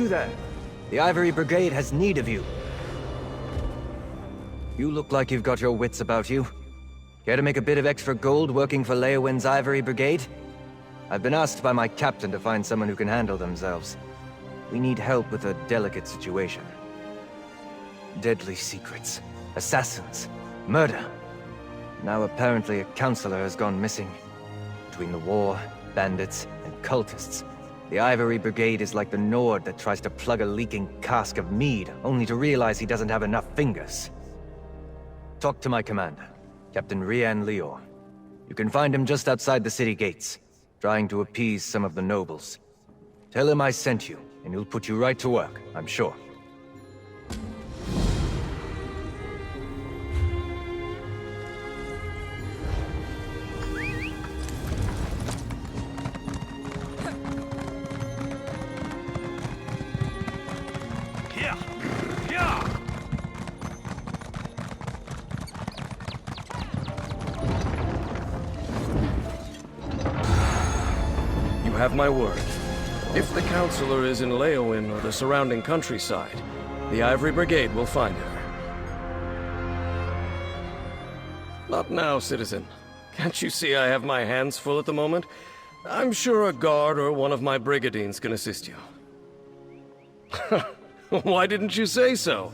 You there! The Ivory Brigade has need of you. You look like you've got your wits about you. Care to make a bit of extra gold working for Leyawiin's Ivory Brigade? I've been asked by my captain to find someone who can handle themselves. We need help with a delicate situation. Deadly secrets, assassins, murder. Now apparently a councilor has gone missing. Between the war, bandits, and cultists, the Ivory Brigade is like the Nord that tries to plug a leaking cask of mead, only to realize he doesn't have enough fingers. Talk to my commander, Captain Rian Liore. You can find him just outside the city gates, trying to appease some of the nobles. Tell him I sent you, and he'll put you right to work, I'm sure. Have my word. If the councilor is in Leyawiin or the surrounding countryside, the Ivory Brigade will find her. Not now, citizen. Can't you see I have my hands full at the moment? I'm sure a guard or one of my brigadines can assist you. Why didn't you say so?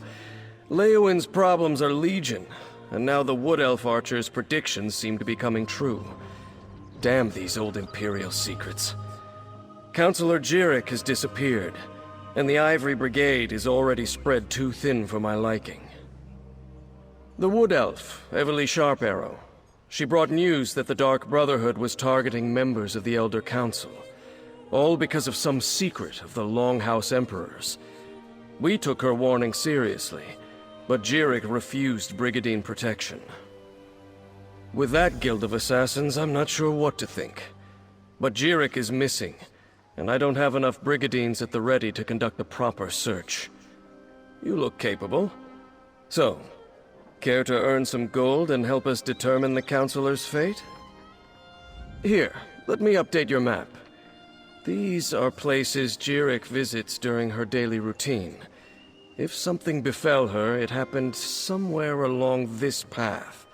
Leyawiin's problems are legion, and now the Wood Elf Archer's predictions seem to be coming true. Damn these old Imperial secrets. Councilor Jirik has disappeared, and the Ivory Brigade is already spread too thin for my liking. The Wood Elf, Ivory Sharparrow, she brought news that the Dark Brotherhood was targeting members of the Elder Council, all because of some secret of the Longhouse Emperors. We took her warning seriously, but Jirik refused Brigadine protection. With that guild of assassins, I'm not sure what to think. But Jirik is missing, and I don't have enough brigadines at the ready to conduct a proper search. You look capable. So, care to earn some gold and help us determine the councilor's fate? Here, let me update your map. These are places Jirik visits during her daily routine. If something befell her, it happened somewhere along this path.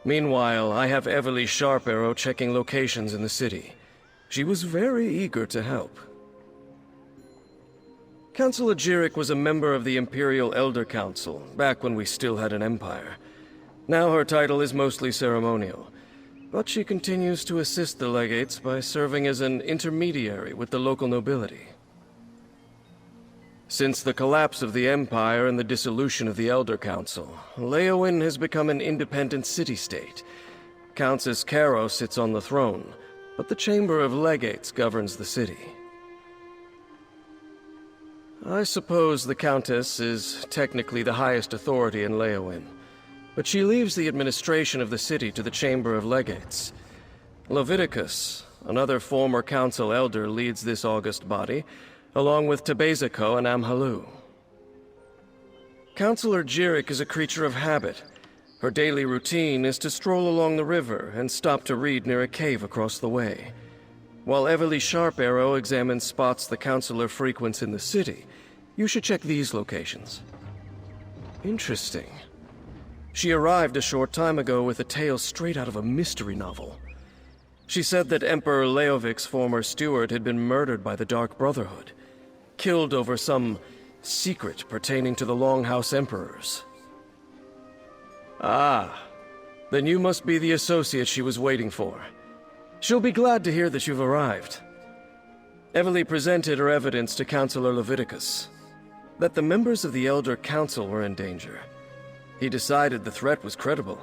Meanwhile, I have Ivory Sharparrow checking locations in the city. She was very eager to help. Councilor Jirik was a member of the Imperial Elder Council, back when we still had an empire. Now her title is mostly ceremonial, but she continues to assist the legates by serving as an intermediary with the local nobility. Since the collapse of the Empire and the dissolution of the Elder Council, Leyawiin has become an independent city-state. Countess Caro sits on the throne, but the Chamber of Legates governs the city. I suppose the Countess is technically the highest authority in Leyawiin, but she leaves the administration of the city to the Chamber of Legates. Leviticus, another former council elder, leads this august body, along with Tabezako and Amhalu. Councilor Jirik is a creature of habit. Her daily routine is to stroll along the river and stop to read near a cave across the way. While Ivory Sharparrow examines spots the councilor frequents in the city, you should check these locations. Interesting. She arrived a short time ago with a tale straight out of a mystery novel. She said that Emperor Leovik's former steward had been murdered by the Dark Brotherhood, killed over some secret pertaining to the Longhouse Emperors. Ah, then you must be the associate she was waiting for. She'll be glad to hear that you've arrived. Ivory presented her evidence to Councilor Leviticus, that the members of the Elder Council were in danger. He decided the threat was credible.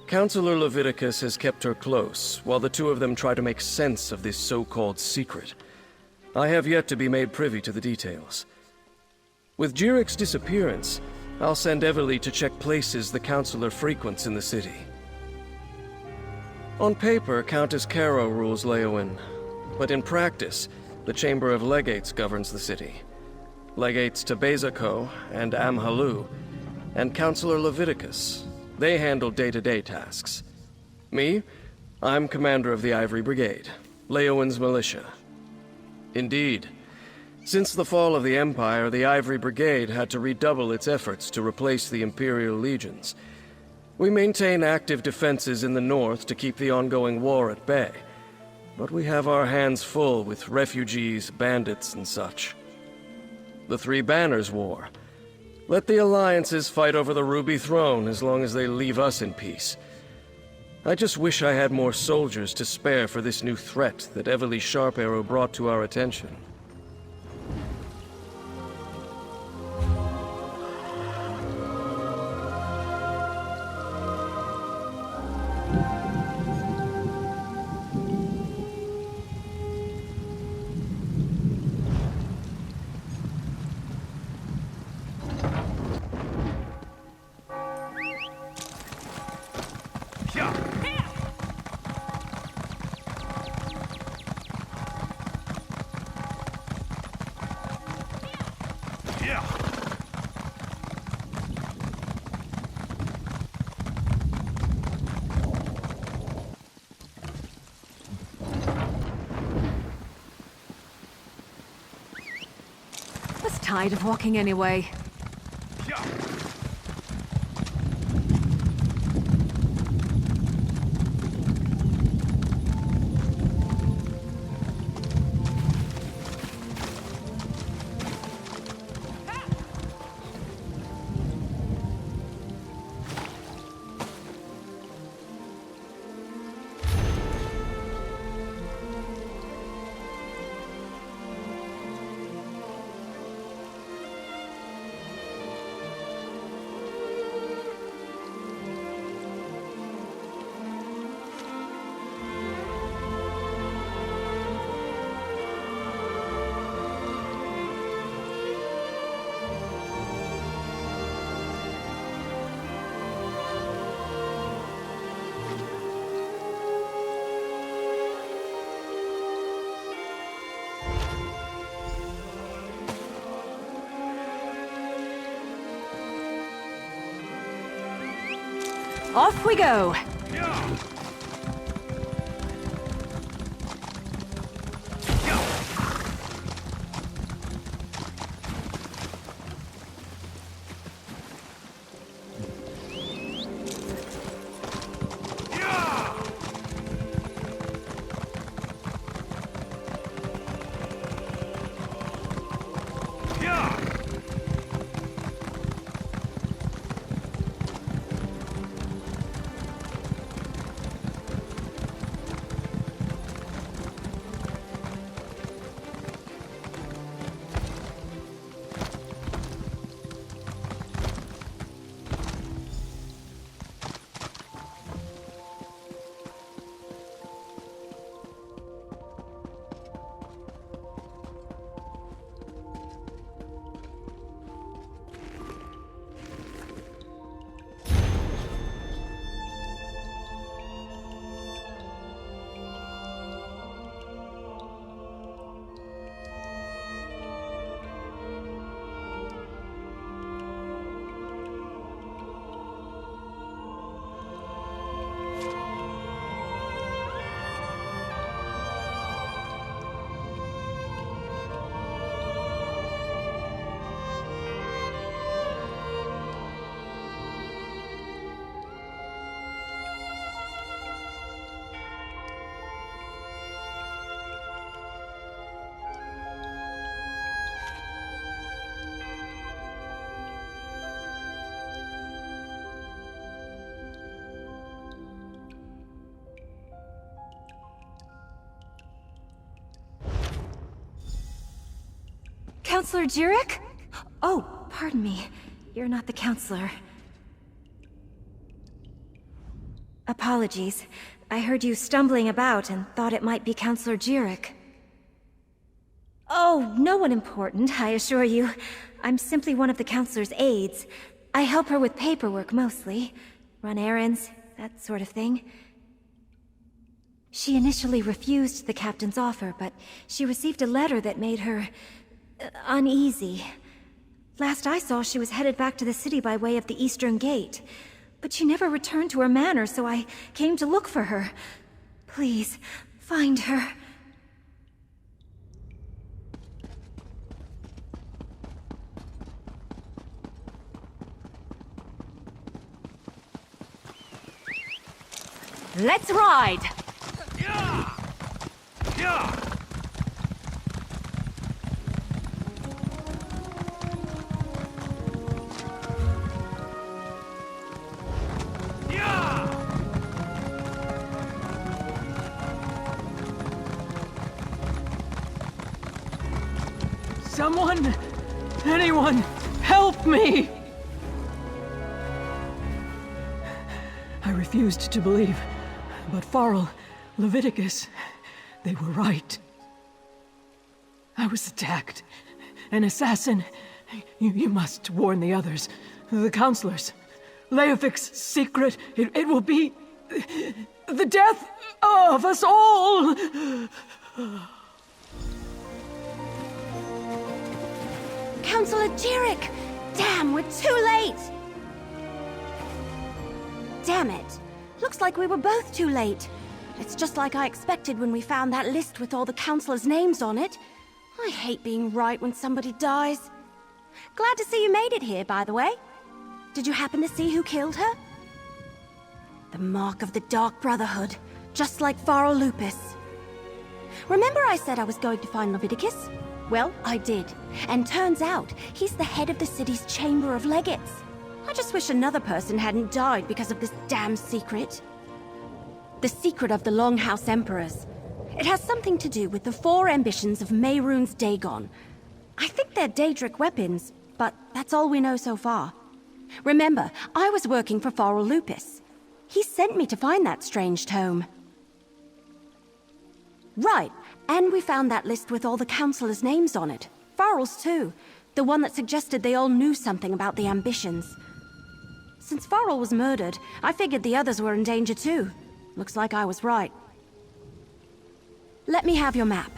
Councilor Leviticus has kept her close, while the two of them try to make sense of this so-called secret. I have yet to be made privy to the details. With Jirik's disappearance, I'll send Ivory to check places the councilor frequents in the city. On paper, Countess Caro rules Leyawiin, but in practice, the Chamber of Legates governs the city. Legates Tabezako and Amhalu, and Councilor Leviticus. They handle day-to-day tasks. Me? I'm commander of the Ivory Brigade, Leyawiin's militia. Indeed, Since the fall of the Empire, the Ivory Brigade had to redouble its efforts to replace the Imperial legions. We maintain active defenses in the north to keep the ongoing war at bay. But we have our hands full with refugees, bandits, and such. The Three Banners War. Let the alliances fight over the Ruby Throne as long as they leave us in peace. I just wish I had more soldiers to spare for this new threat that Everly Sharp Arrow brought to our attention. Tired of walking anyway. Off we go! Councilor Jurek? Oh, pardon me. You're not the councilor. Apologies. I heard you stumbling about and thought it might be Councilor Jurek. Oh, no one important, I assure you. I'm simply one of the councilor's aides. I help her with paperwork mostly. Run errands, that sort of thing. She initially refused the captain's offer, but she received a letter that made her uneasy. Last I saw, she was headed back to the city by way of the Eastern Gate. But she never returned to her manor, so I came to look for her. Please, find her. Let's ride! Someone! Anyone! Help me! I refused to believe, but Farrell, Leviticus, they were right. I was attacked. An assassin. You must warn the others. The councilors. Leyawiin's secret. It will be the death of us all! Councilor Jirik! Damn, we're too late! Damn it. Looks like we were both too late. It's just like I expected when we found that list with all the councilors' names on it. I hate being right when somebody dies. Glad to see you made it here, by the way. Did you happen to see who killed her? The mark of the Dark Brotherhood, just like Farrell Lupus. Remember I said I was going to find Leviticus? Well, I did. And turns out, he's the head of the city's Chamber of Legates. I just wish another person hadn't died because of this damn secret. The secret of the Longhouse Emperors. It has something to do with the 4 ambitions of Mehrunes Dagon. I think they're Daedric weapons, but that's all we know so far. Remember, I was working for Farrell Lupus. He sent me to find that strange tome. Right, and we found that list with all the councilors' names on it. Farrell's too. The one that suggested they all knew something about the ambitions. Since Farrell was murdered, I figured the others were in danger too. Looks like I was right. Let me have your map.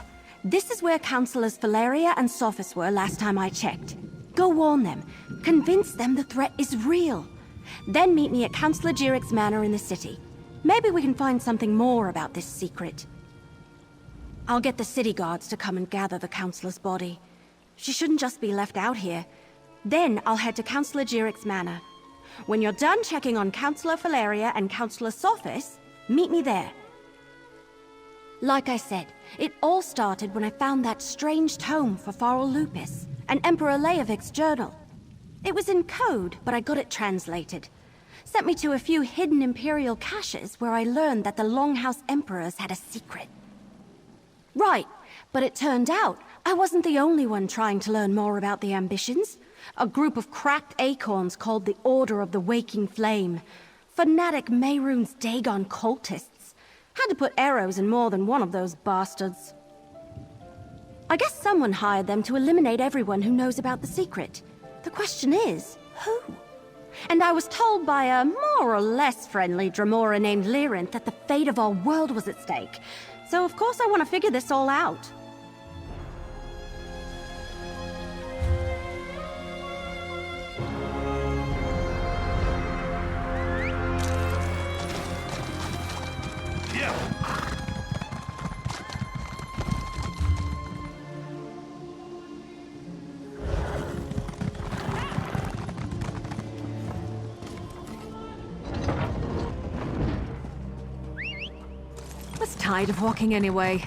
This is where Councilors Valeria and Sophis were last time I checked. Go warn them. Convince them the threat is real. Then meet me at Councilor Jirik's manor in the city. Maybe we can find something more about this secret. I'll get the city guards to come and gather the Councilor's body. She shouldn't just be left out here. Then I'll head to Councilor Jirik's manor. When you're done checking on Councilor Valeria and Councilor Sophis, meet me there. Like I said, it all started when I found that strange tome for Farrell Lupus, and Emperor Leyawiin's journal. It was in code, but I got it translated. Sent me to a few hidden Imperial caches where I learned that the Longhouse Emperors had a secret. Right, but it turned out I wasn't the only one trying to learn more about the ambitions. A group of cracked acorns called the Order of the Waking Flame. Fanatic Mehrunes Dagon cultists. Had to put arrows in more than one of those bastards. I guess someone hired them to eliminate everyone who knows about the secret. The question is, who? And I was told by a more or less friendly Dremora named Lyrinth that the fate of our world was at stake. So of course I want to figure this all out. Tired of walking anyway.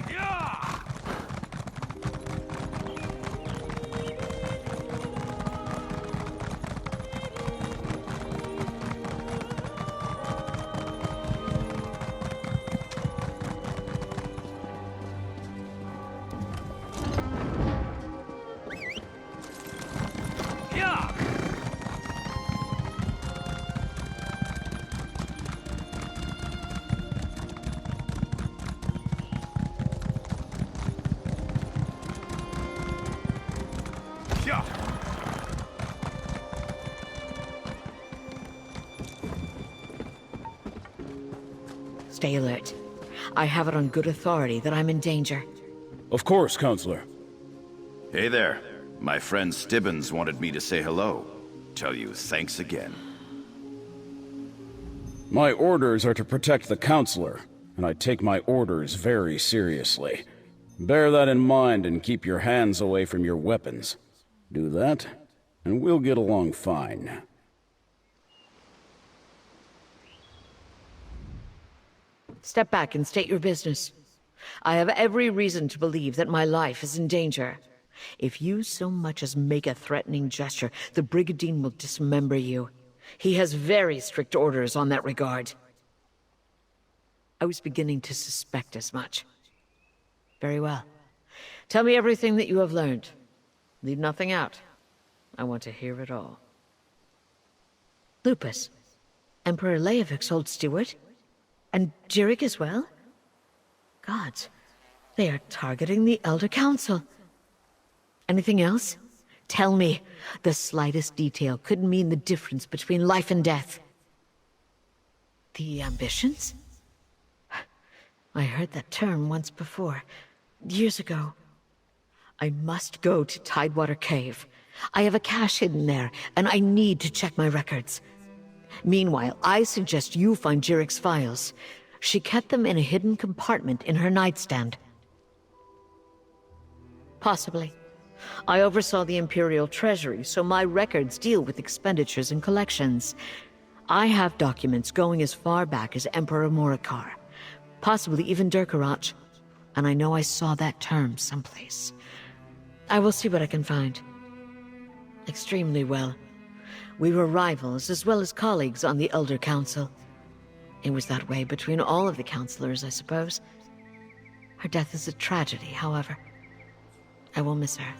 Stay alert. I have it on good authority that I'm in danger. Of course, Councilor. Hey there. My friend Stibbons wanted me to say hello. Tell you thanks again. My orders are to protect the Councilor, and I take my orders very seriously. Bear that in mind and keep your hands away from your weapons. Do that, and we'll get along fine. Step back and state your business. I have every reason to believe that my life is in danger. If you so much as make a threatening gesture, the Brigade will dismember you. He has very strict orders on that regard. I was beginning to suspect as much. Very well. Tell me everything that you have learned. Leave nothing out. I want to hear it all. Lupus, Emperor Leyawiin's old steward? And Jirik as well? Gods, they are targeting the Elder Council. Anything else? Tell me. The slightest detail could mean the difference between life and death. The ambitions? I heard that term once before, years ago. I must go to Tidewater Cave. I have a cache hidden there, and I need to check my records. Meanwhile, I suggest you find Jirik's files. She kept them in a hidden compartment in her nightstand. Possibly. I oversaw the Imperial Treasury, so my records deal with expenditures and collections. I have documents going as far back as Emperor Morikar, possibly even Durkarach, and I know I saw that term someplace. I will see what I can find. Extremely well. We were rivals as well as colleagues on the Elder Council. It was that way between all of the councilors, I suppose. Her death is a tragedy, however. I will miss her.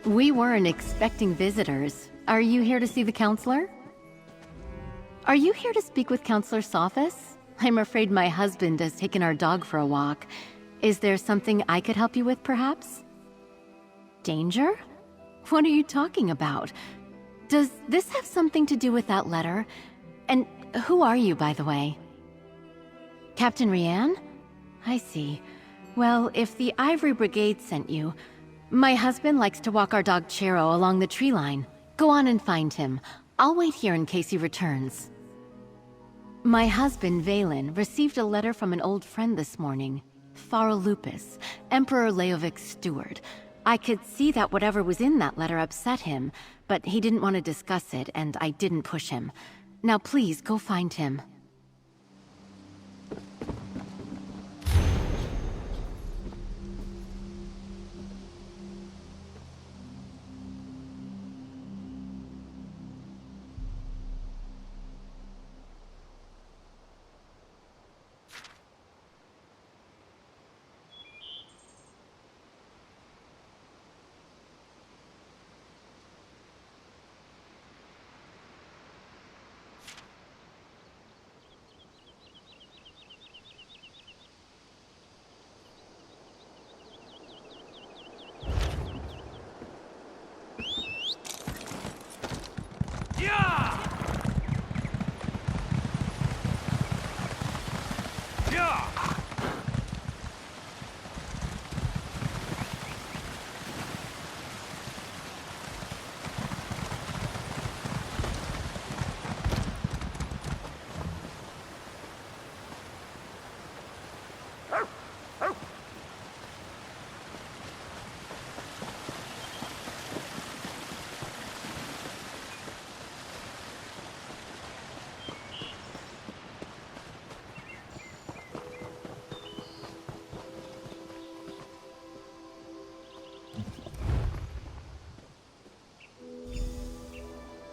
We weren't expecting visitors. Are you here to see the councilor? Are you here to speak with Councilor Sophis? I'm afraid my husband has taken our dog for a walk. Is there something I could help you with, perhaps? Danger? What are you talking about? Does this have something to do with that letter? And who are you, by the way? Captain Rian? I see. Well, if the Ivory Brigade sent you... My husband likes to walk our dog Chero along the tree line. Go on and find him. I'll wait here in case he returns. My husband, Valen, received a letter from an old friend this morning. Farrell Lupus, Emperor Leyawiin's steward. I could see that whatever was in that letter upset him, but he didn't want to discuss it, and I didn't push him. Now please, go find him.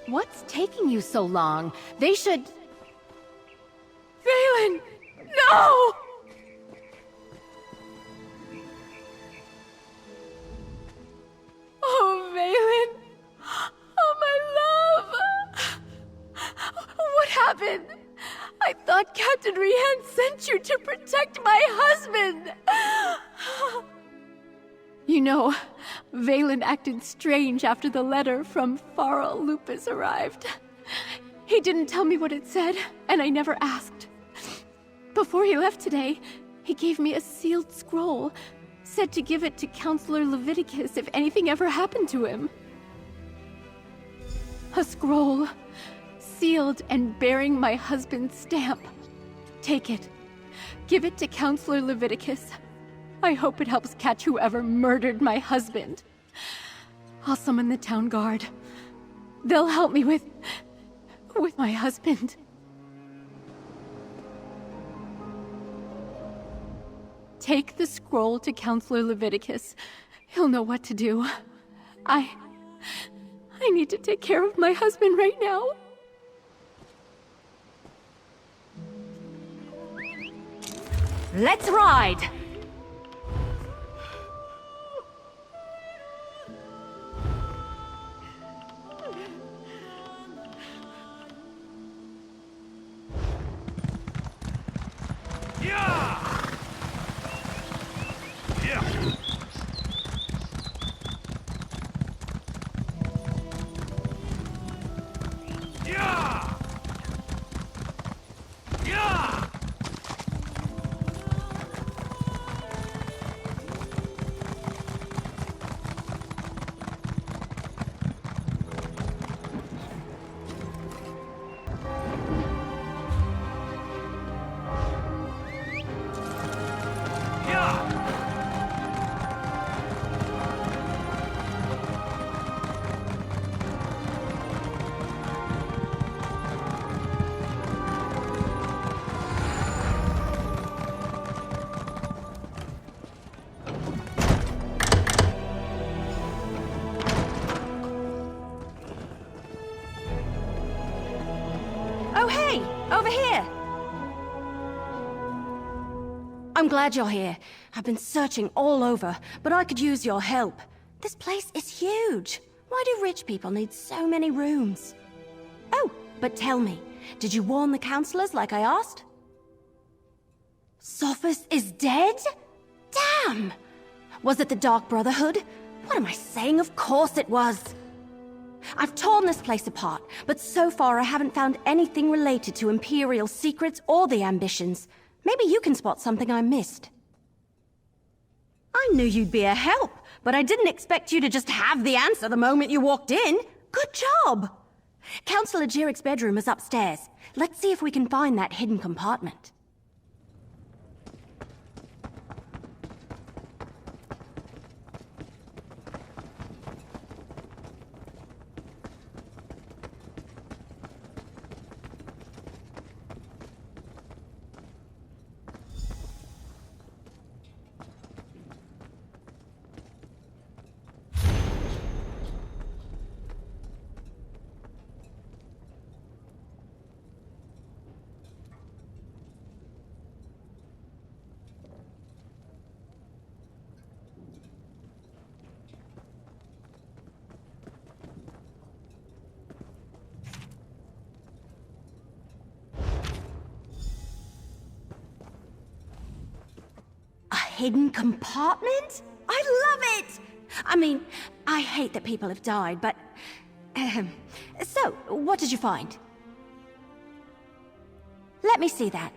What's taking you so long? They should... Valen! No! happened? I thought Captain Rian sent you to protect my husband! You know, Valen acted strange after the letter from Farrell Lupus arrived. He didn't tell me what it said, and I never asked. Before he left today, he gave me a sealed scroll, said to give it to Councilor Leviticus if anything ever happened to him. A scroll, sealed and bearing my husband's stamp. Take it. Give it to Councilor Leviticus. I hope it helps catch whoever murdered my husband. I'll summon the town guard. They'll help me with my husband. Take the scroll to Councilor Leviticus. He'll know what to do. I need to take care of my husband right now. Let's ride! Oh, hey! Over here! I'm glad you're here. I've been searching all over, but I could use your help. This place is huge. Why do rich people need so many rooms? Oh, but tell me, did you warn the councilors like I asked? Sophus is dead? Damn! Was it the Dark Brotherhood? What am I saying? Of course it was! I've torn this place apart, but so far I haven't found anything related to Imperial secrets or the ambitions. Maybe you can spot something I missed. I knew you'd be a help, but I didn't expect you to just have the answer the moment you walked in. Good job! Councilor Jirik's bedroom is upstairs. Let's see if we can find that hidden compartment. Hidden compartment? I love it! I mean, I hate that people have died, but... So, what did you find? Let me see that.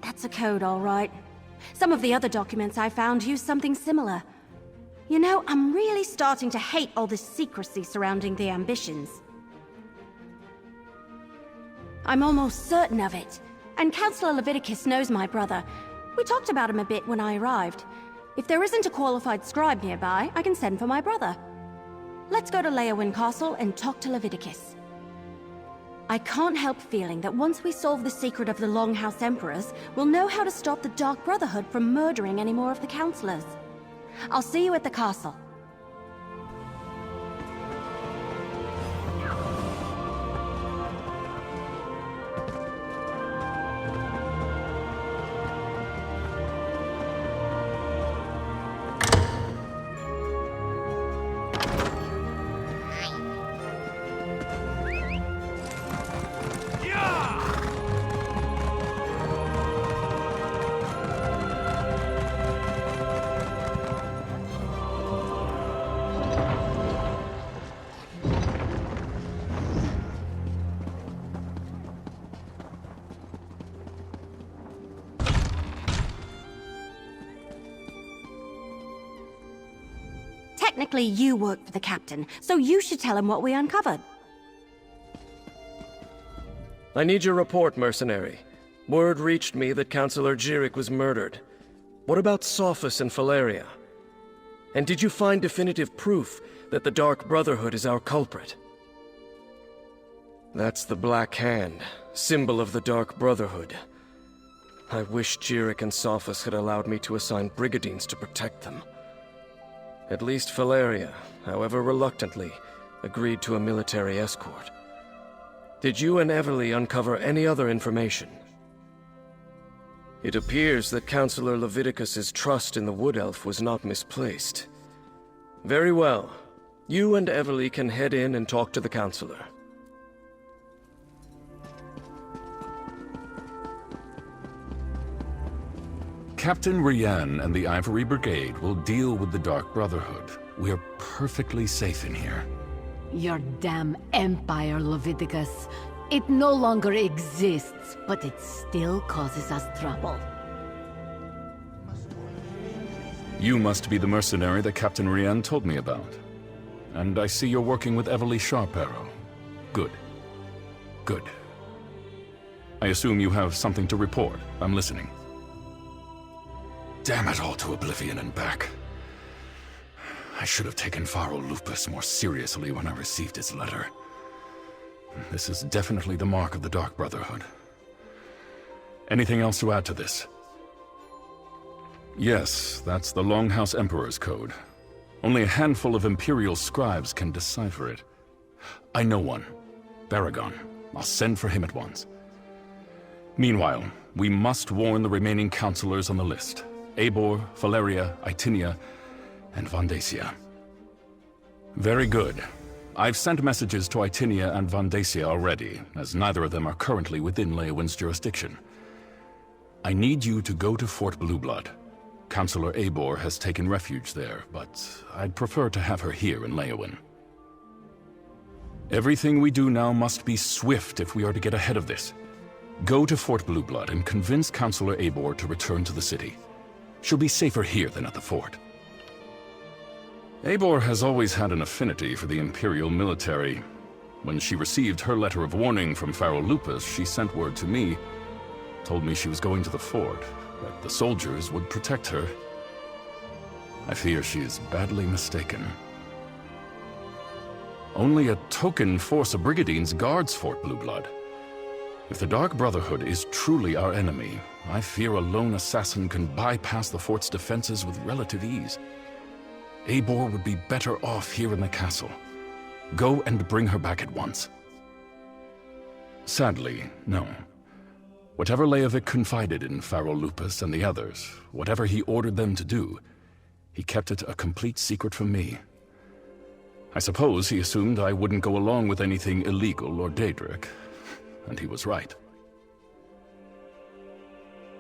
That's a code, all right. Some of the other documents I found use something similar. You know, I'm really starting to hate all this secrecy surrounding the ambitions. I'm almost certain of it. And Councilor Leviticus knows my brother. We talked about him a bit when I arrived. If there isn't a qualified scribe nearby, I can send for my brother. Let's go to Leyawiin Castle and talk to Leviticus. I can't help feeling that once we solve the secret of the Longhouse Emperors, we'll know how to stop the Dark Brotherhood from murdering any more of the councilors. I'll see you at the castle. Yeah! technically you work for the captain, so you should tell him what we uncovered. I need your report, mercenary. Word reached me that Councilor Jirik was murdered. What about Sophus and Valeria? And did you find definitive proof that the Dark Brotherhood is our culprit? That's the Black Hand, symbol of the Dark Brotherhood. I wish Jirik and Sophus had allowed me to assign brigadines to protect them. At least Valeria, however reluctantly, agreed to a military escort. Did you and Ivory uncover any other information? It appears that Councilor Leviticus's trust in the Wood Elf was not misplaced. Very well. You and Ivory can head in and talk to the Councilor. Captain Rian and the Ivory Brigade will deal with the Dark Brotherhood. We're perfectly safe in here. Your damn empire, Leviticus. It no longer exists, but it still causes us trouble. You must be the mercenary that Captain Rian told me about. And I see you're working with Everly Sharparrow. Good. Good. I assume you have something to report. I'm listening. Damn it all to oblivion and back. I should have taken Pharaoh Lupus more seriously when I received his letter. This is definitely the mark of the Dark Brotherhood. Anything else to add to this? Yes, that's the Longhouse Emperor's code. Only a handful of Imperial scribes can decipher it. I know one. Baragon. I'll send for him at once. Meanwhile, we must warn the remaining councilors on the list. Eivor, Valeria, Itinia, and Vandacia. Very good. I've sent messages to Itinia and Vandacia already, as neither of them are currently within Leyawiin's jurisdiction. I need you to go to Fort Blueblood. Councilor Eivor has taken refuge there, but I'd prefer to have her here in Leyawiin. Everything we do now must be swift if we are to get ahead of this. Go to Fort Blueblood and convince Councilor Eivor to return to the city. She'll be safer here than at the fort. Eivor has always had an affinity for the Imperial military. When she received her letter of warning from Pharaoh Lupus, she sent word to me, told me she was going to the fort, that the soldiers would protect her. I fear she is badly mistaken. Only a token force of Brigadines guards Fort Blueblood. If the Dark Brotherhood is truly our enemy, I fear a lone assassin can bypass the fort's defenses with relative ease. Eivor would be better off here in the castle. Go and bring her back at once. Sadly, no. Whatever Leyawiin confided in Pharaoh Lupus and the others, whatever he ordered them to do, he kept it a complete secret from me. I suppose he assumed I wouldn't go along with anything illegal or Daedric, and he was right.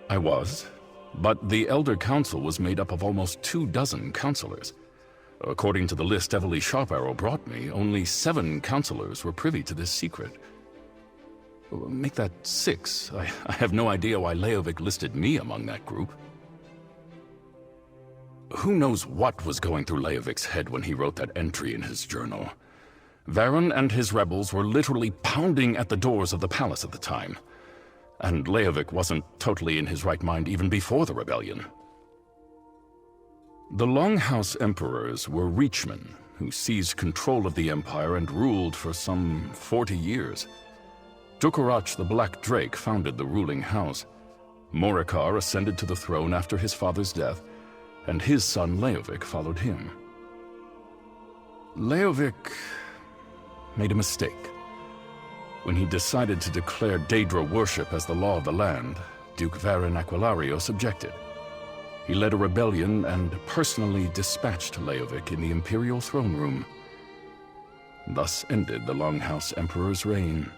I was, but the Elder Council was made up of almost 24 councilors. According to the list Everly Sharparrow brought me, only 7 councilors were privy to this secret. Make that 6. I have no idea why Leyawiin listed me among that group. Who knows what was going through Leyawiin's head when he wrote that entry in his journal? Varen and his rebels were literally pounding at the doors of the palace at the time. And Leyawiin wasn't totally in his right mind even before the rebellion. The Longhouse Emperors were Reachmen, who seized control of the Empire and ruled for some 40 years. Dukarach the Black Drake founded the ruling house. Morikar ascended to the throne after his father's death, and his son Leyawiin followed him. Leyawiin made a mistake. When he decided to declare Daedra worship as the law of the land, Duke Varen Aquilarios objected. He led a rebellion and personally dispatched Leyawiin in the Imperial throne room. Thus ended the Longhouse Emperor's reign.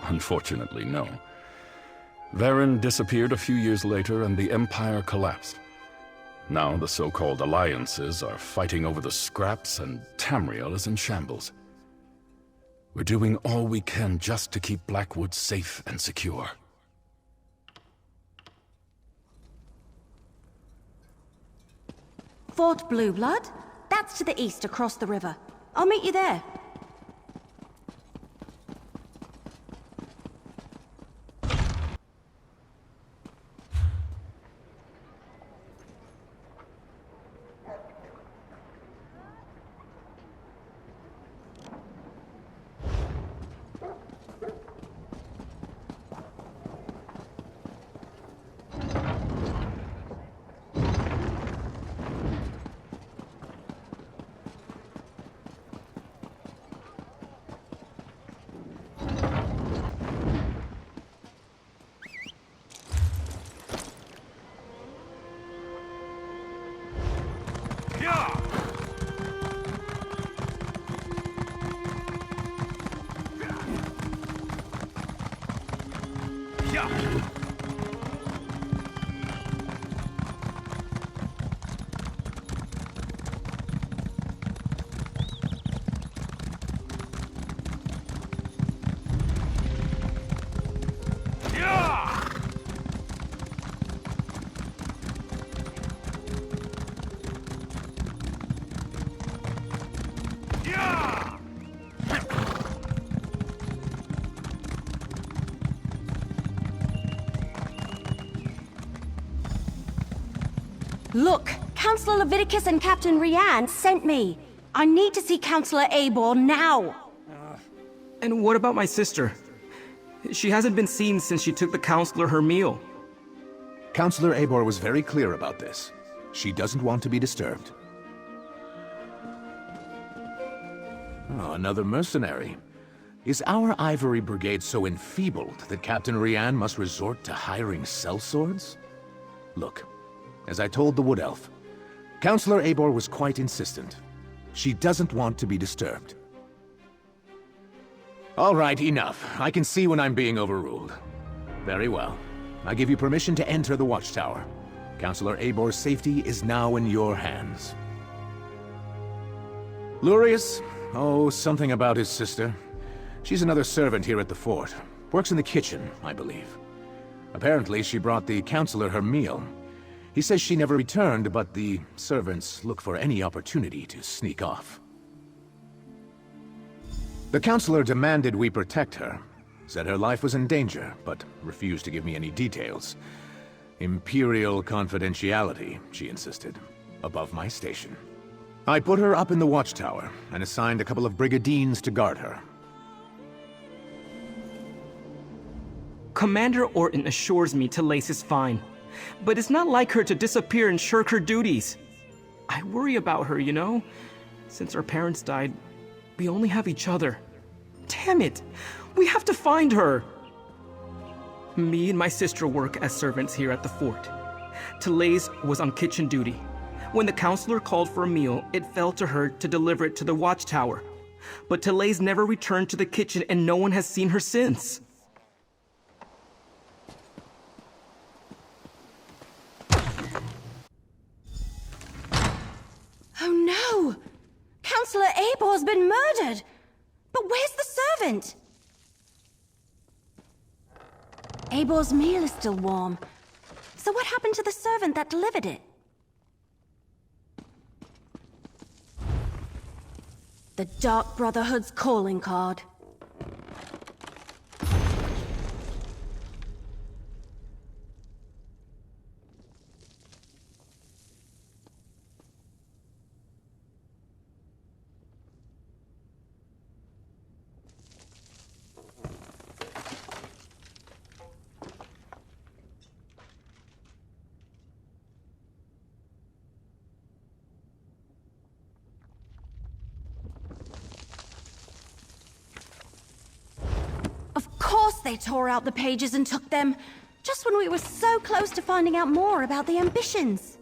Unfortunately, no. Varen disappeared a few years later and the Empire collapsed. Now the so-called alliances are fighting over the scraps and Tamriel is in shambles. We're doing all we can just to keep Blackwood safe and secure. Fort Blueblood? That's to the east across the river. I'll meet you there. Look! Councilor Leviticus and Captain Rian sent me! I need to see Councilor Eivor now! And what about my sister? She hasn't been seen since she took the councilor her meal. Councilor Eivor was very clear about this. She doesn't want to be disturbed. Oh, another mercenary. Is our Ivory Brigade so enfeebled that Captain Rian must resort to hiring sellswords? Look, as I told the Wood Elf, Councilor Eivor was quite insistent. She doesn't want to be disturbed. All right, enough. I can see when I'm being overruled. Very well. I give you permission to enter the watchtower. Councilor Eivor's safety is now in your hands. Lurius? Oh, something about his sister. She's another servant here at the fort. Works in the kitchen, I believe. Apparently, she brought the councilor her meal. He says she never returned, but the servants look for any opportunity to sneak off. The councilor demanded we protect her. Said her life was in danger, but refused to give me any details. Imperial confidentiality, she insisted, above my station. I put her up in the watchtower, and assigned a couple of brigadines to guard her. Commander Orton assures me Tallays is fine, but it's not like her to disappear and shirk her duties. I worry about her, you know? Since our parents died, we only have each other. Damn it! We have to find her! Me and my sister work as servants here at the fort. Tallays was on kitchen duty. When the councilor called for a meal, it fell to her to deliver it to the watchtower. But Tallays never returned to the kitchen and no one has seen her since. Oh no! Councilor Eivor's been murdered! But where's the servant? Eivor's meal is still warm. So what happened to the servant that delivered it? The Dark Brotherhood's calling card. Of course they tore out the pages and took them, just when we were so close to finding out more about the ambitions.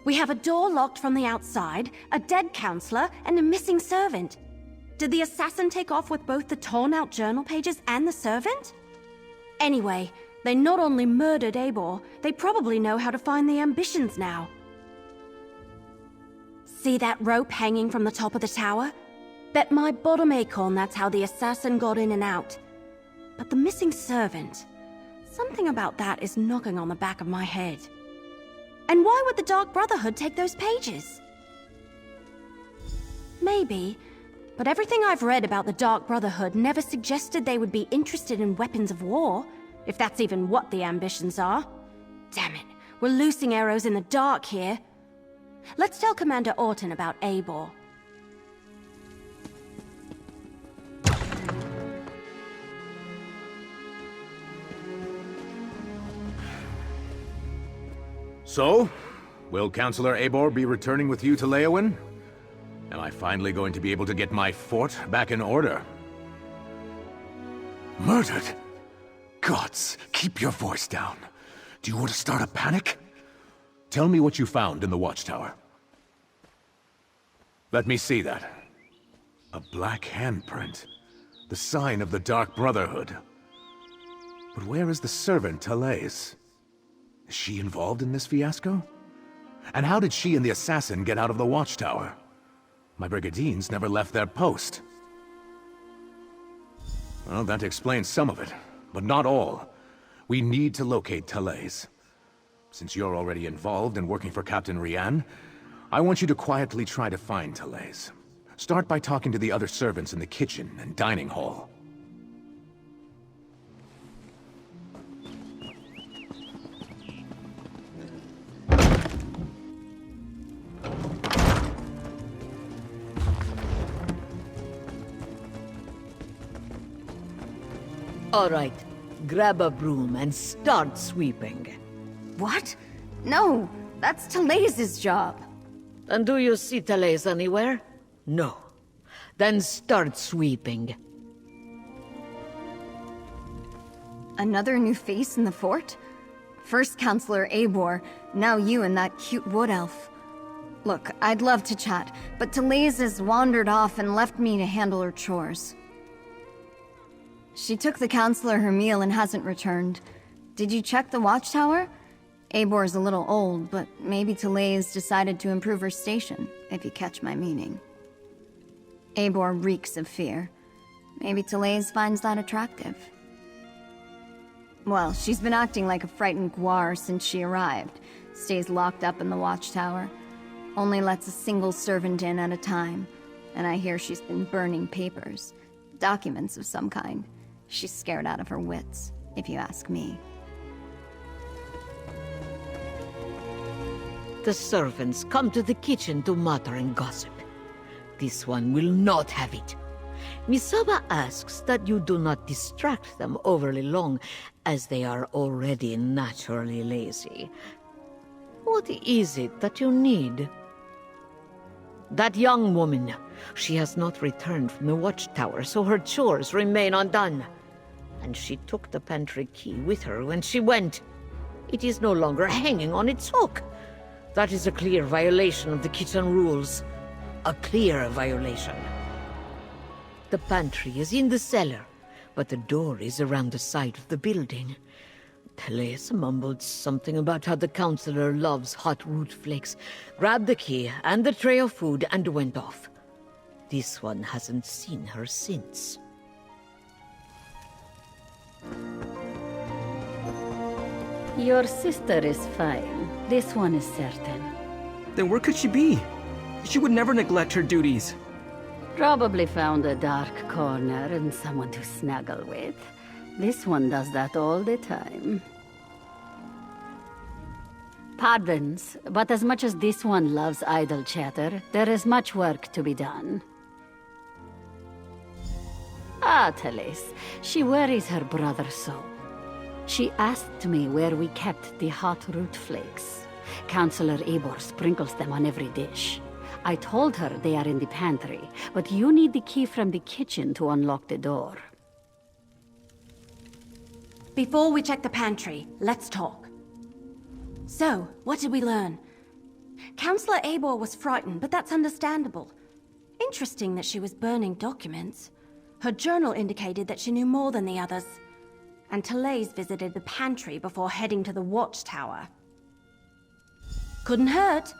We have a door locked from the outside, a dead councilor, and a missing servant. Did the assassin take off with both the torn-out journal pages and the servant? Anyway, they not only murdered Eivor, they probably know how to find the ambitions now. See that rope hanging from the top of the tower? Bet my bottom acorn that's how the assassin got in and out. But the missing servant... something about that is knocking on the back of my head. And why would the Dark Brotherhood take those pages? Maybe, but everything I've read about the Dark Brotherhood never suggested they would be interested in weapons of war, if that's even what the ambitions are. Damn it, we're loosing arrows in the dark here. Let's tell Commander Orton about Eivor. So, will Councilor Eivor be returning with you to Leyawiin? Am I finally going to be able to get my fort back in order? Murdered? Gods, keep your voice down. Do you want to start a panic? Tell me what you found in the watchtower. Let me see that. A black handprint. The sign of the Dark Brotherhood. But where is the servant, Tallays? Is she involved in this fiasco? And how did she and the assassin get out of the watchtower? My Brigadines never left their post. Well, that explains some of it, but not all. We need to locate Tallays. Since you're already involved in working for Captain Rian, I want you to quietly try to find Tallays. Start by talking to the other servants in the kitchen and dining hall. All right, grab a broom and start sweeping. What? No, that's Tallays' job. And do you see Tallays anywhere? No. Then start sweeping. Another new face in the fort? First Councilor Eivor, now you and that cute wood elf. Look, I'd love to chat, but Tallays has wandered off and left me to handle her chores. She took the Councilor her meal and hasn't returned. Did you check the watchtower? Eivor's a little old, but maybe Tallays decided to improve her station, if you catch my meaning. Eivor reeks of fear. Maybe Tallays finds that attractive. Well, she's been acting like a frightened guar since she arrived. Stays locked up in the watchtower. Only lets a single servant in at a time. And I hear she's been burning papers. Documents of some kind. She's scared out of her wits, if you ask me. The servants come to the kitchen to mutter and gossip. This one will not have it. Misaba asks that you do not distract them overly long, as they are already naturally lazy. What is it that you need? That young woman. She has not returned from the watchtower, so her chores remain undone. And she took the pantry key with her when she went. It is no longer hanging on its hook. That is a clear violation of the kitchen rules. A clear violation. The pantry is in the cellar, but the door is around the side of the building. Tallays mumbled something about how the councilor loves hot root flakes, grabbed the key and the tray of food and went off. This one hasn't seen her since. Your sister is fine. This one is certain. Then where could she be? She would never neglect her duties. Probably found a dark corner and someone to snuggle with. This one does that all the time. Pardons, but as much as this one loves idle chatter, there is much work to be done. Ah, Tallays. She worries her brother so. She asked me where we kept the hot root flakes. Councilor Eivor sprinkles them on every dish. I told her they are in the pantry, but you need the key from the kitchen to unlock the door. Before we check the pantry, let's talk. So, what did we learn? Councilor Eivor was frightened, but that's understandable. Interesting that she was burning documents. Her journal indicated that she knew more than the others. And Tallays visited the pantry before heading to the watchtower. Couldn't hurt.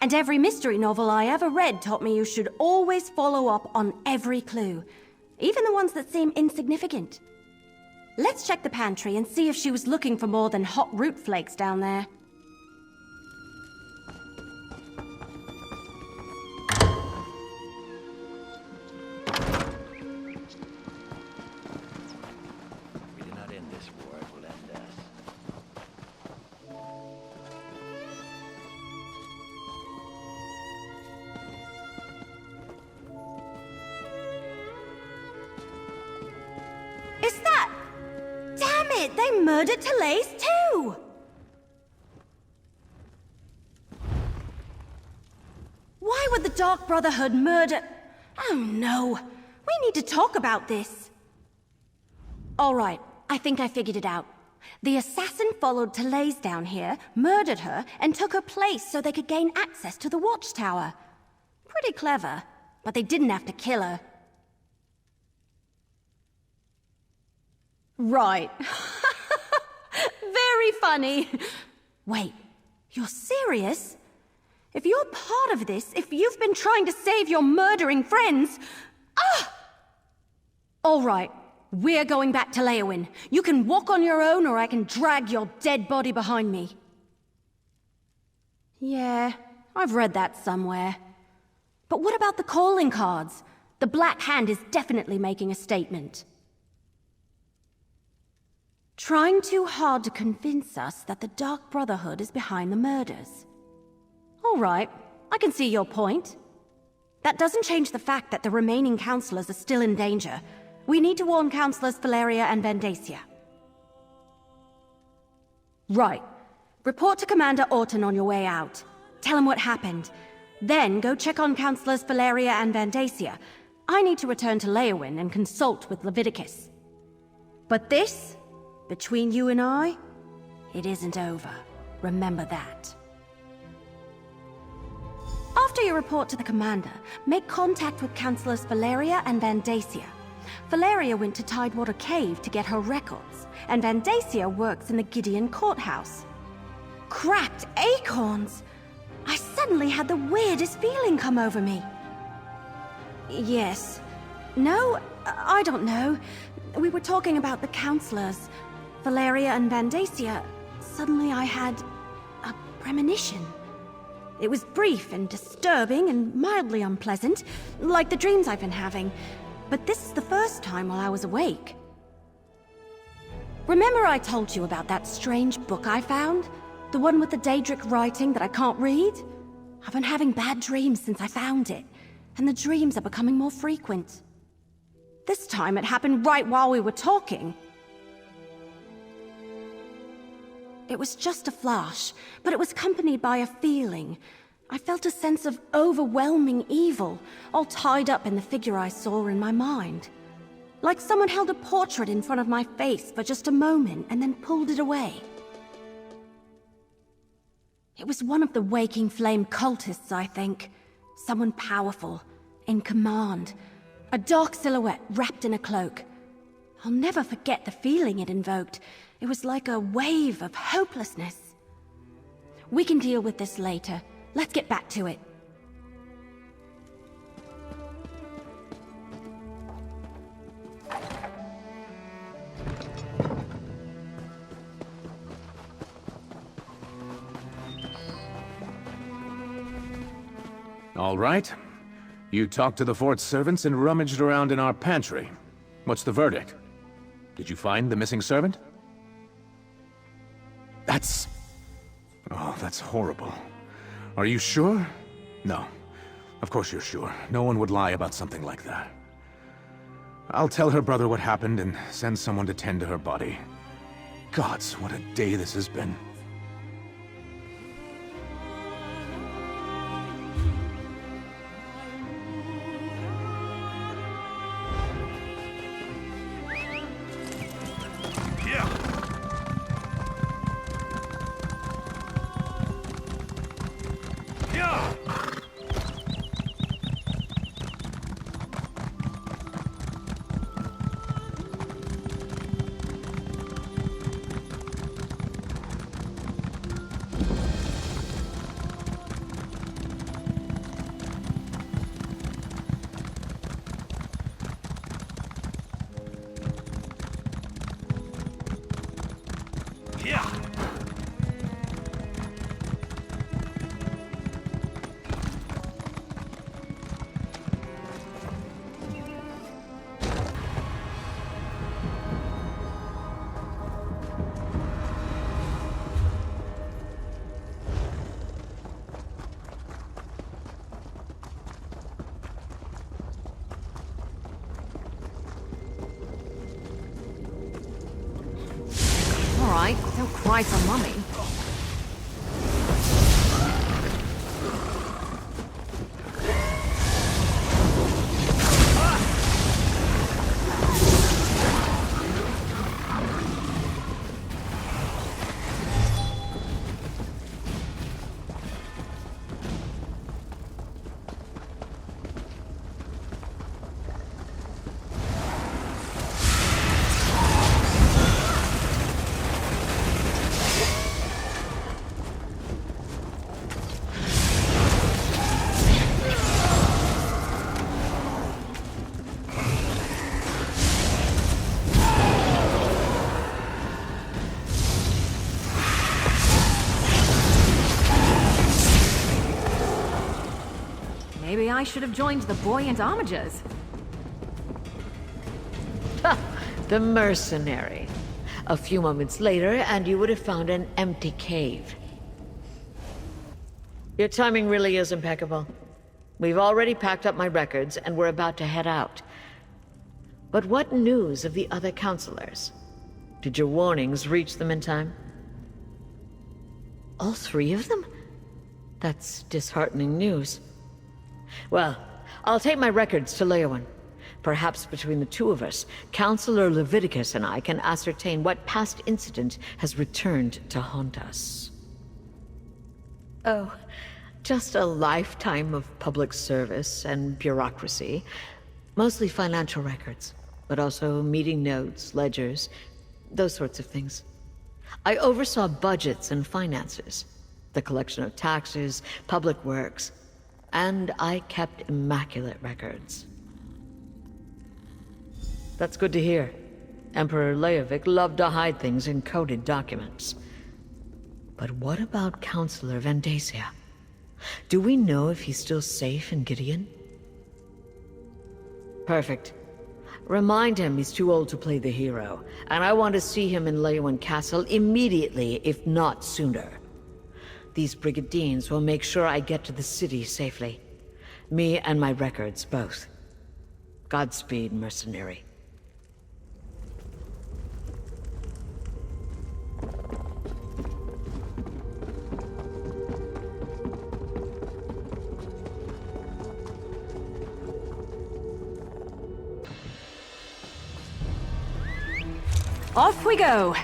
And every mystery novel I ever read taught me you should always follow up on every clue, even the ones that seem insignificant. Let's check the pantry and see if she was looking for more than hot root flakes down there. it! They murdered Tallays too! Why would the Dark Brotherhood murder... Oh no! We need to talk about this! Alright, I think I figured it out. The assassin followed Tallays down here, murdered her, and took her place so they could gain access to the watchtower. Pretty clever, but they didn't have to kill her. Right. Very funny. Wait, you're serious? If you're part of this, if you've been trying to save your murdering friends... Ah! All right, we're going back to Leyawiin. You can walk on your own, or I can drag your dead body behind me. Yeah, I've read that somewhere. But what about the calling cards? The Black Hand is definitely making a statement. Trying too hard to convince us that the Dark Brotherhood is behind the murders. All right, I can see your point. That doesn't change the fact that the remaining councilors are still in danger. We need to warn Councilors Valeria and Vandacia. Right. Report to Commander Orton on your way out. Tell him what happened. Then go check on Councilors Valeria and Vandacia. I need to return to Leyawiin and consult with Leviticus. But this, between you and I, it isn't over. Remember that. After you report to the commander, make contact with Councilors Valeria and Vandacia. Valeria went to Tidewater Cave to get her records, and Vandacia works in the Gideon Courthouse. Cracked acorns! I suddenly had the weirdest feeling come over me. Yes. No, I don't know. We were talking about the councilors. Valeria and Vandacia. Suddenly I had a premonition. It was brief and disturbing and mildly unpleasant, like the dreams I've been having. But this is the first time while I was awake. Remember I told you about that strange book I found? The one with the Daedric writing that I can't read? I've been having bad dreams since I found it, and the dreams are becoming more frequent. This time it happened right while we were talking. It was just a flash, but it was accompanied by a feeling. I felt a sense of overwhelming evil, all tied up in the figure I saw in my mind. Like someone held a portrait in front of my face for just a moment and then pulled it away. It was one of the Waking Flame cultists, I think. Someone powerful, in command. A dark silhouette wrapped in a cloak. I'll never forget the feeling it invoked. It was like a wave of hopelessness. We can deal with this later. Let's get back to it. All right. You talked to the fort's servants and rummaged around in our pantry. What's the verdict? Did you find the missing servant? Oh, that's horrible. Are you sure? No. Of course you're sure. No one would lie about something like that. I'll tell her brother what happened and send someone to tend to her body. Gods, what a day this has been. cry for mummy. Maybe I should have joined the buoyant homagers. The mercenary. A few moments later, and you would have found an empty cave. Your timing really is impeccable. We've already packed up my records, and we're about to head out. But what news of the other councilors? Did your warnings reach them in time? All three of them? That's disheartening news. Well, I'll take my records to Leyawiin. Perhaps between the two of us, Councilor Leviticus and I can ascertain what past incident has returned to haunt us. Oh, just a lifetime of public service and bureaucracy. Mostly financial records, but also meeting notes, ledgers, those sorts of things. I oversaw budgets and finances, the collection of taxes, public works, and I kept immaculate records. That's good to hear. Emperor Leyawiin loved to hide things in coded documents. But what about Councilor Vandacia? Do we know if he's still safe in Gideon? Perfect. Remind him he's too old to play the hero, and I want to see him in Leyawiin Castle immediately, if not sooner. These Brigadines will make sure I get to the city safely. Me and my records, both. Godspeed, mercenary. Off we go!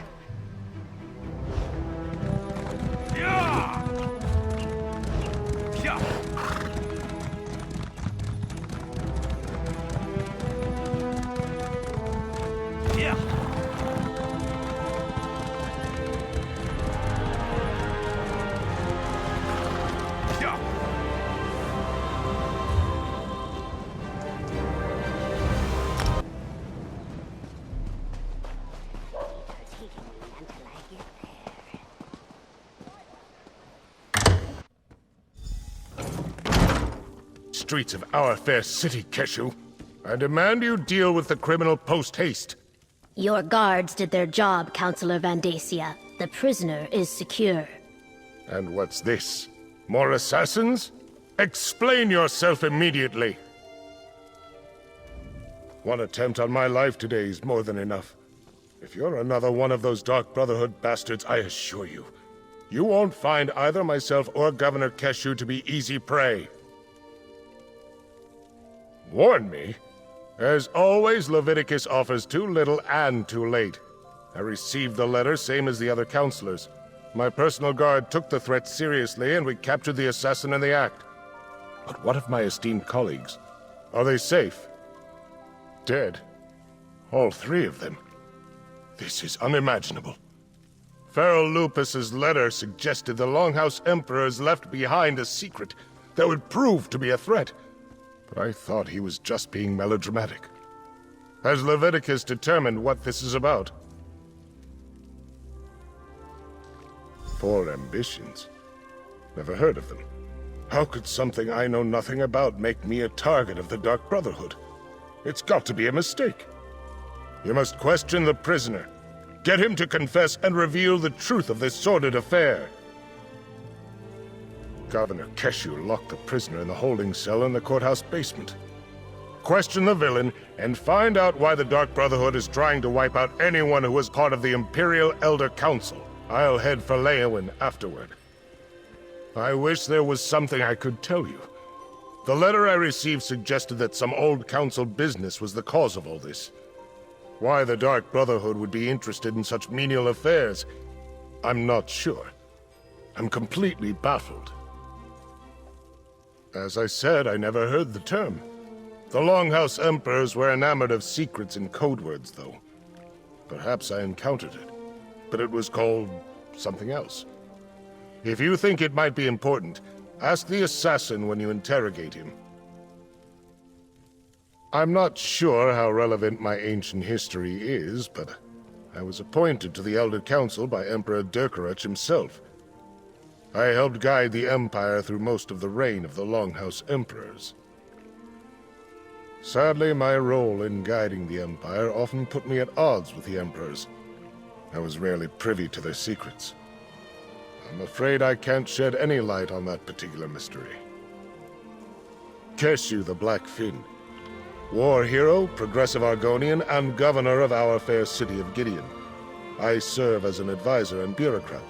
Streets of our fair city, Keshu. I demand you deal with the criminal post-haste. Your guards did their job, Councilor Vandacia. The prisoner is secure. And what's this? More assassins? Explain yourself immediately! One attempt on my life today is more than enough. If you're another one of those Dark Brotherhood bastards, I assure you, you won't find either myself or Governor Keshu to be easy prey. Warn me? As always, Leviticus offers too little and too late. I received the letter, same as the other councilors. My personal guard took the threat seriously, and we captured the assassin in the act. But what of my esteemed colleagues? Are they safe? Dead? All three of them? This is unimaginable. Feral Lupus's letter suggested the Longhouse Emperors left behind a secret that would prove to be a threat. But I thought he was just being melodramatic. Has Leviticus determined what this is about? Four ambitions. Never heard of them. How could something I know nothing about make me a target of the Dark Brotherhood? It's got to be a mistake. You must question the prisoner. Get him to confess and reveal the truth of this sordid affair. Governor Keshu locked the prisoner in the holding cell in the courthouse basement. Question the villain and find out why the Dark Brotherhood is trying to wipe out anyone who was part of the Imperial Elder Council. I'll head for Leyawiin afterward. I wish there was something I could tell you. The letter I received suggested that some old council business was the cause of all this. Why the Dark Brotherhood would be interested in such menial affairs, I'm not sure. I'm completely baffled. As I said, I never heard the term. The Longhouse Emperors were enamored of secrets and code words, though. Perhaps I encountered it, but it was called something else. If you think it might be important, ask the assassin when you interrogate him. I'm not sure how relevant my ancient history is, but I was appointed to the Elder Council by Emperor Durkarach himself. I helped guide the Empire through most of the reign of the Longhouse Emperors. Sadly, my role in guiding the Empire often put me at odds with the Emperors. I was rarely privy to their secrets. I'm afraid I can't shed any light on that particular mystery. Keshu the Black Fin. War hero, progressive Argonian, and governor of our fair city of Gideon. I serve as an advisor and bureaucrat.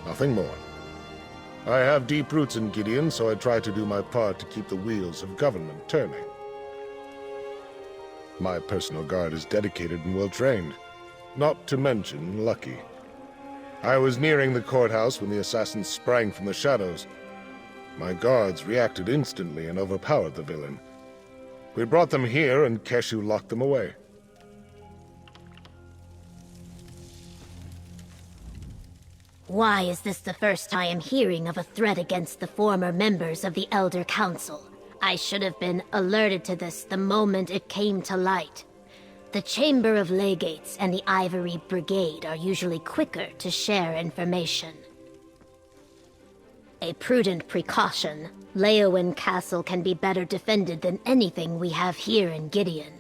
Nothing more. I have deep roots in Gideon, so I try to do my part to keep the wheels of government turning. My personal guard is dedicated and well-trained. Not to mention lucky. I was nearing the courthouse when the assassins sprang from the shadows. My guards reacted instantly and overpowered the villain. We brought them here, and Keshu locked them away. Why is this the first I am hearing of a threat against the former members of the Elder Council? I should have been alerted to this the moment it came to light. The Chamber of Legates and the Ivory Brigade are usually quicker to share information. A prudent precaution, Leyawiin Castle can be better defended than anything we have here in Gideon.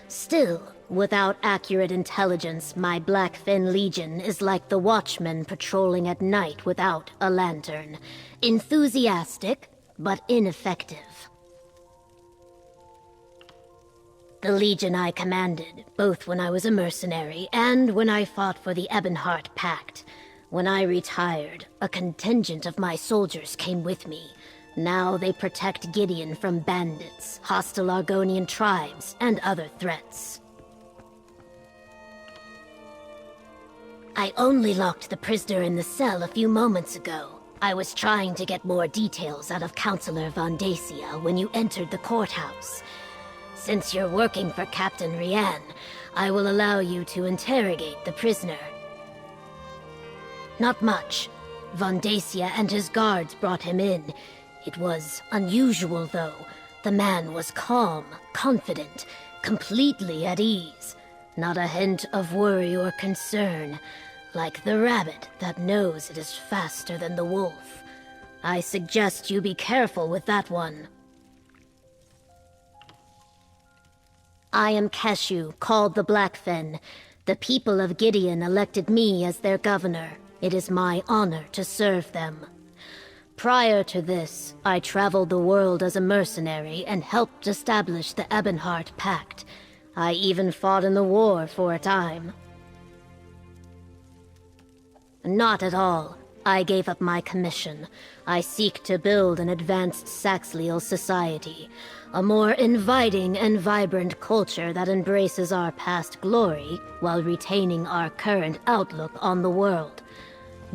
Still, without accurate intelligence, my Blackfin Legion is like the watchmen patrolling at night without a lantern. Enthusiastic, but ineffective. The Legion I commanded, both when I was a mercenary and when I fought for the Ebonheart Pact. When I retired, a contingent of my soldiers came with me. Now they protect Gideon from bandits, hostile Argonian tribes, and other threats. I only locked the prisoner in the cell a few moments ago. I was trying to get more details out of Councilor Vandacia when you entered the courthouse. Since you're working for Captain Rian, I will allow you to interrogate the prisoner. Not much. Vandacia and his guards brought him in. It was unusual, though. The man was calm, confident, completely at ease. Not a hint of worry or concern. Like the rabbit that knows it is faster than the wolf. I suggest you be careful with that one. I am Keshu, called the Blackfin. The people of Gideon elected me as their governor. It is my honor to serve them. Prior to this, I traveled the world as a mercenary and helped establish the Ebonheart Pact. I even fought in the war for a time. Not at all. I gave up my commission. I seek to build an advanced Saxleal society. A more inviting and vibrant culture that embraces our past glory while retaining our current outlook on the world.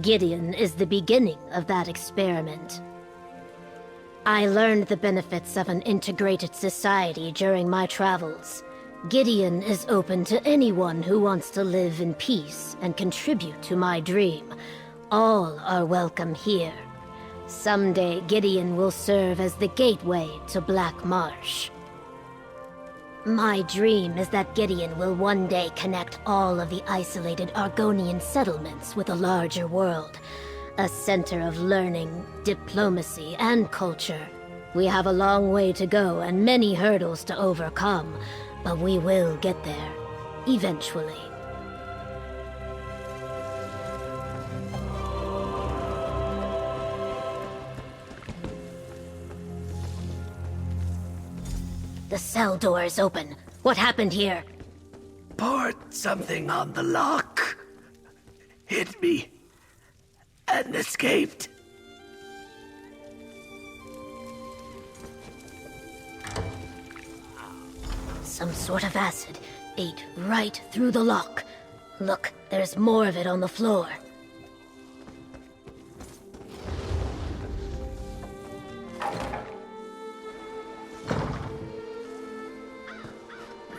Gideon is the beginning of that experiment. I learned the benefits of an integrated society during my travels. Gideon is open to anyone who wants to live in peace and contribute to my dream. All are welcome here. Someday Gideon will serve as the gateway to Black Marsh. My dream is that Gideon will one day connect all of the isolated Argonian settlements with a larger world. A center of learning, diplomacy, and culture. We have a long way to go and many hurdles to overcome, but we will get there, eventually. The cell door is open. What happened here? Poured something on the lock. hit me, and escaped. Some sort of acid ate right through the lock. Look, there's more of it on the floor.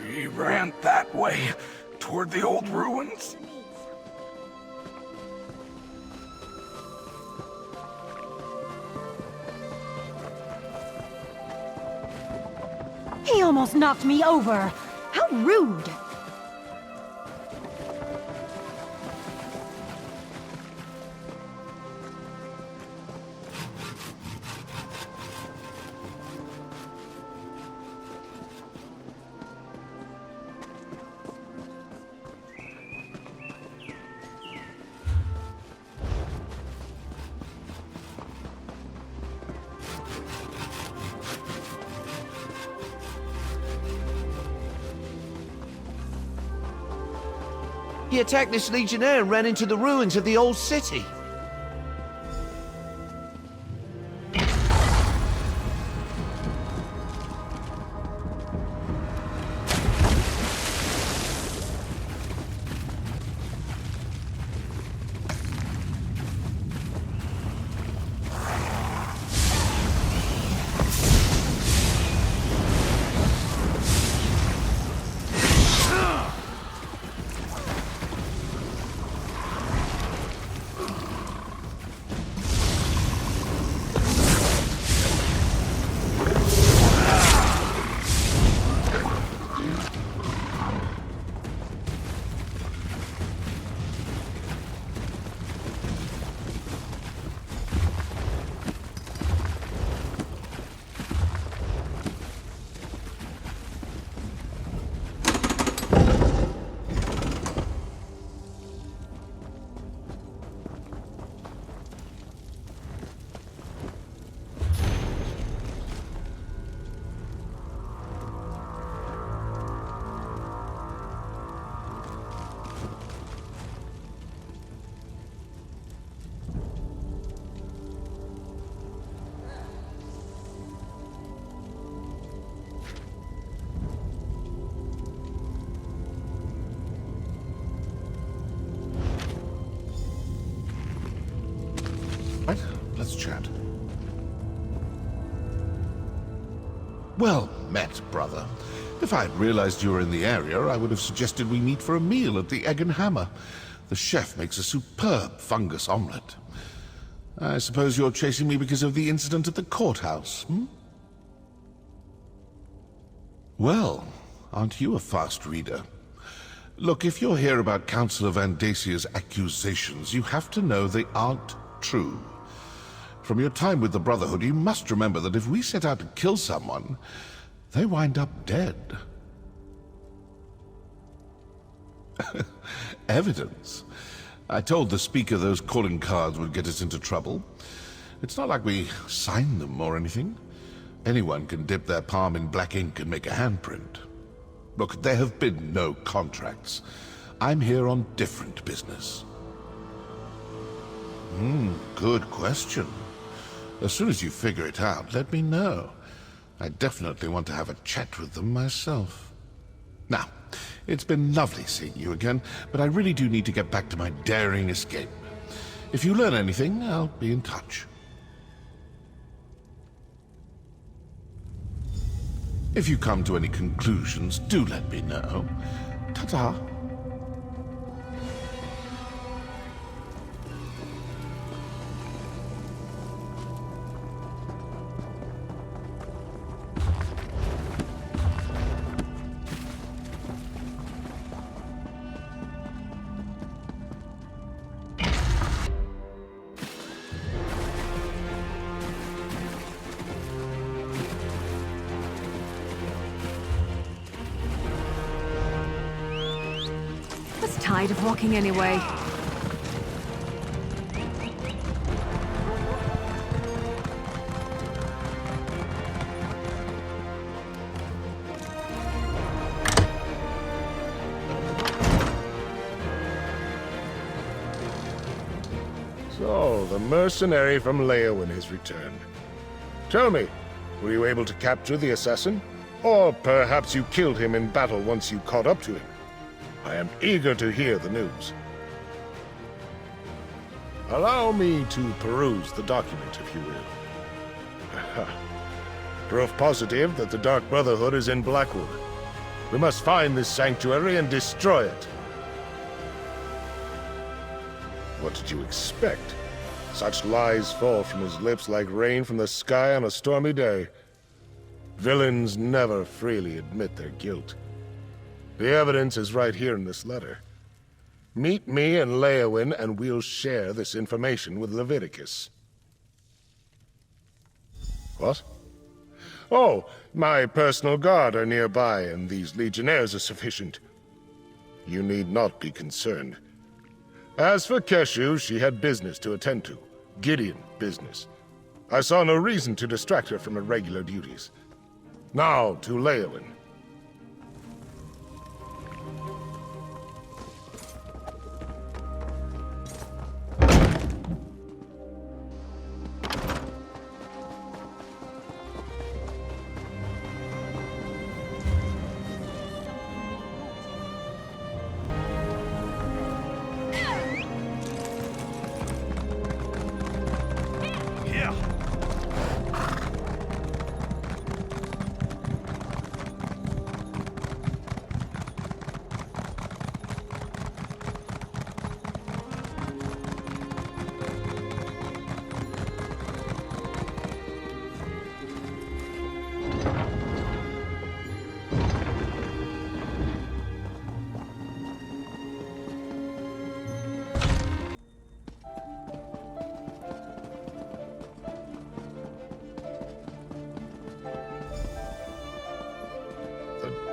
He ran that way, toward the old ruins. He almost knocked me over. How rude! He attacked this legionnaire and ran into the ruins of the old city. Right, let's chat. Well met, brother. If I had realized you were in the area, I would have suggested we meet for a meal at the Egg and Hammer. The chef makes a superb fungus omelette. I suppose you're chasing me because of the incident at the courthouse, hmm? Well, aren't you a fast reader? Look, if you're here about Councilor Van Dacia's accusations, you have to know they aren't true. From your time with the Brotherhood, you must remember that if we set out to kill someone, they wind up dead. Evidence. I told the Speaker those calling cards would get us into trouble. It's not like we signed them or anything. Anyone can dip their palm in black ink and make a handprint. Look, there have been no contracts. I'm here on different business. Good question. As soon as you figure it out, let me know. I definitely want to have a chat with them myself. Now, it's been lovely seeing you again, but I really do need to get back to my daring escape. If you learn anything, I'll be in touch. If you come to any conclusions, do let me know. Ta-ta. Tired of walking anyway. So, the mercenary from Leyawiin has returned. Tell me, were you able to capture the assassin? Or perhaps you killed him in battle once you caught up to him? I am eager to hear the news. Allow me to peruse the document, if you will. Proof positive that the Dark Brotherhood is in Blackwood. We must find this sanctuary and destroy it. What did you expect? Such lies fall from his lips like rain from the sky on a stormy day. Villains never freely admit their guilt. The evidence is right here in this letter. Meet me in Leyawiin and we'll share this information with Leviticus. What? Oh, my personal guard are nearby, and these legionnaires are sufficient. You need not be concerned. As for Keshu, she had business to attend to. Gideon business. I saw no reason to distract her from her regular duties. Now to Leyawiin.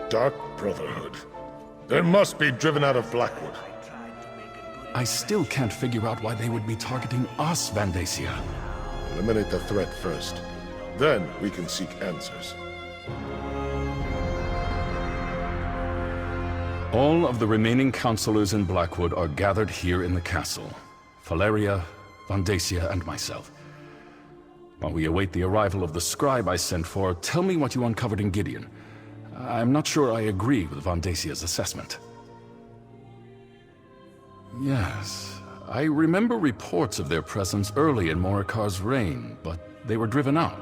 Dark Brotherhood. They must be driven out of Blackwood. I still can't figure out why they would be targeting us, Vandacia. Eliminate the threat first. Then we can seek answers. All of the remaining councilors in Blackwood are gathered here in the castle. Valeria, Vandacia, and myself. While we await the arrival of the scribe I sent for, tell me what you uncovered in Gideon. I'm not sure I agree with Vandacia's assessment. Yes, I remember reports of their presence early in Morikar's reign, but they were driven out.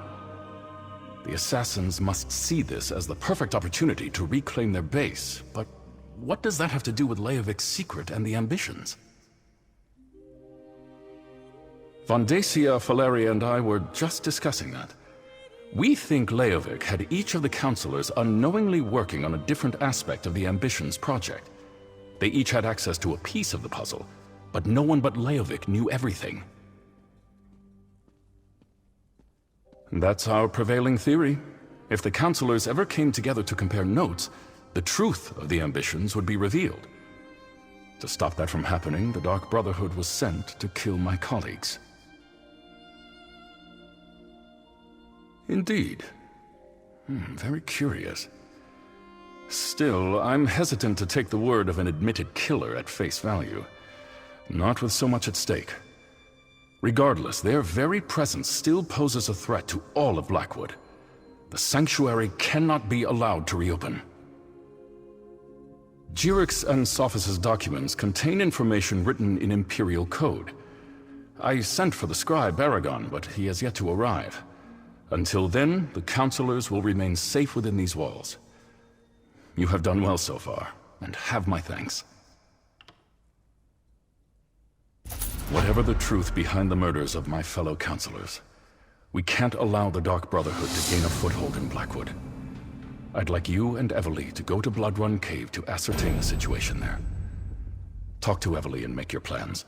The assassins must see this as the perfect opportunity to reclaim their base, but what does that have to do with Leyavik's secret and the ambitions? Vandacia, Valeria, and I were just discussing that. We think Leyavik had each of the councilors unknowingly working on a different aspect of the Ambitions project. They each had access to a piece of the puzzle, but no one but Leyavik knew everything. That's our prevailing theory. If the councilors ever came together to compare notes, the truth of the Ambitions would be revealed. To stop that from happening, the Dark Brotherhood was sent to kill my colleagues. Indeed. Very curious. Still, I'm hesitant to take the word of an admitted killer at face value. Not with so much at stake. Regardless, their very presence still poses a threat to all of Blackwood. The sanctuary cannot be allowed to reopen. Jirik's and Sophis' documents contain information written in Imperial code. I sent for the scribe Baragon, but he has yet to arrive. Until then, the councilors will remain safe within these walls. You have done well so far, and have my thanks. Whatever the truth behind the murders of my fellow councilors, we can't allow the Dark Brotherhood to gain a foothold in Blackwood. I'd like you and Evely to go to Bloodrun Cave to ascertain the situation there. Talk to Evely and make your plans.